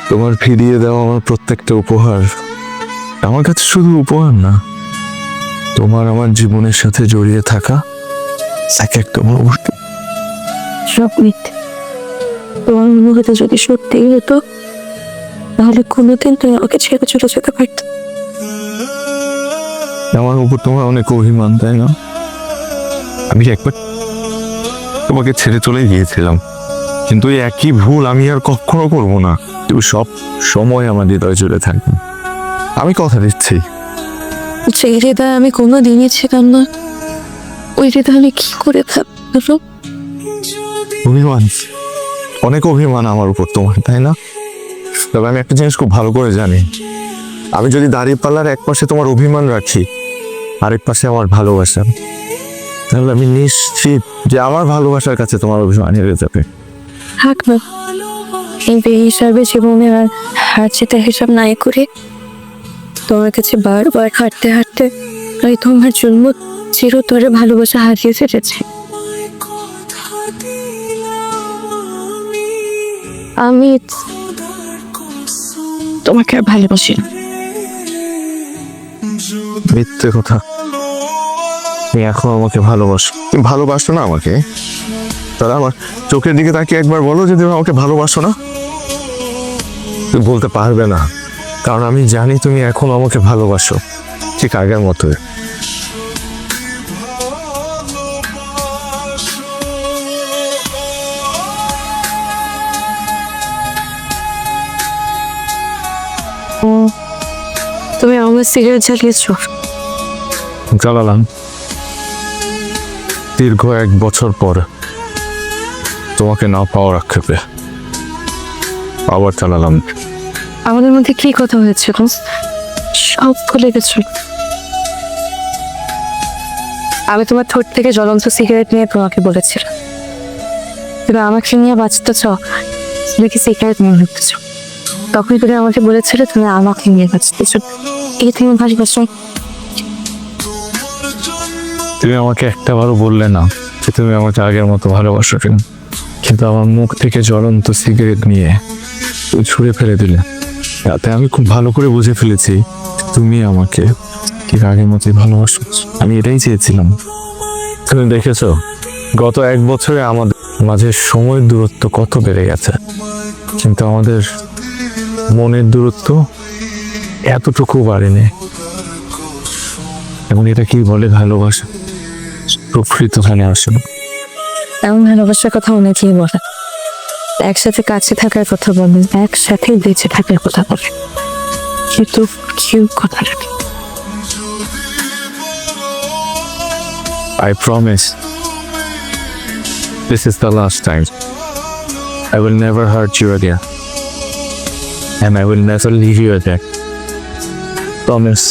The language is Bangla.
তোমার ফিরিয়ে দেওয়া আমার প্রত্যেকটা উপহার আমার কাছে শুধু উপহার না, তোমার আমার জীবনের সাথে জড়িয়ে থাকা এক একটা মুহূর্ত। সব মিথ্যে। তোমার অনুভূতি যদি সত্যি হতো তাহলে কোনোদিন তুমি আমাকে ছেড়ে চলে যেতে পারতো। আমার উপর তোমার অনেক অভিমান, তাই না? আমি একবার তোমাকে ছেড়ে চলে গিয়েছিলাম, কিন্তু এই একই ভুল আমি আর কখনো করবো না। তুমি সব সময় আমার হৃদয় জুড়ে থাকবে, আমি কথা দিচ্ছি। যে হৃদয় আমি কোনোদিনই ছিলাম না, ওই হৃদয় আমি কি করে থাকবো? অভিমান, অনেক অভিমান আমার উপর তোমার, তাই না? তবে আমি একটা জিনিস খুব ভালো করে জানি, আমি যদি দাঁড়িপাল্লার এক পাশে তোমার অভিমান রাখি, আরেক পাশে আমার ভালোবাসা, তাহলে আমি নিশ্চিত যে আমার ভালোবাসার কাছে তোমার অভিমান হেরে যাবে। থাক না, এই বেহিসাবে জীবনে আর হার জিতে হিসাব নাই করে তোমার কাছে বারবার হাঁটতে হাঁটতে আমি তোমার জন্য চিরতরে ভালোবাসা হারিয়ে ফেলেছি। আমি তোমাকে আর ভালোবাসি না। মিথ্যে কথা, তুমি এখন আমাকে ভালোবাসো। তুমি ভালোবাসো না আমাকে? তাহলে আমার চোখের দিকে তাকিয়ে একবার বলো যে তুমি আমাকে ভালোবাসো না। তুমি বলতে পারবে না, কারণ আমি জানি তুমি এখন আমাকে ভালোবাসো ঠিক আগের মতো। তুমি আমার সিগারেট জ্বালিয়েছো। জ্বালালাম দীর্ঘ 1 বছর পর, তোমাকে না পাওয়ার আক্ষেপে আবার চালালাম। আমাদের মধ্যে কি কথা হয়েছে সব ভুলে গেছো। আমি তোমার ঠোঁট থেকে জ্বলন্ত সিগারেট নিয়ে তোমাকে বলেছিলাম তুমি আমাকে নিয়ে বাঁচতে চাও, তুমি কি সিগারেট নিয়ে ভাবতেছ? তখন তুমি আমাকে বলেছিলে তুমি আমাকে নিয়ে বাঁচতেছ। এই তুমি ভালোবাসো। তুমি আমাকে একটাবারও বললে না যে তুমি আমাকে আগের মতো ভালোবাসো, কিন্তু আমার মুখ থেকে জ্বলন্ত সিগারেট নিয়ে তুমি ছুঁড়ে ফেলে দিলে। তাতে আমি খুব ভালো করে বুঝে ফেলেছি তুমি আমাকে ঠিক আগের মতোই ভালোবাসো। আমি এটাই চেয়েছিলাম। তুমি দেখেছো গত 1 বছরে আমাদের মাঝে সময়ের দূরত্ব কত বেড়ে গেছে, কিন্তু আমাদের মনের দূরত্ব এতটুকু বাড়েনি। এবং এটা কি বলে ভালোবাসা? প্রকৃতখানে আসলে এমন ভালোবাসার কথা অনেকেই বলে, একসাথে কাছে থাকার কথা বলে, একসাথে বেঁচে থাকার কথা বলে, কিন্তু কেউ কথা রাখে। I promise this is the last time. I will never hurt you again, and I will never leave you again. Promise.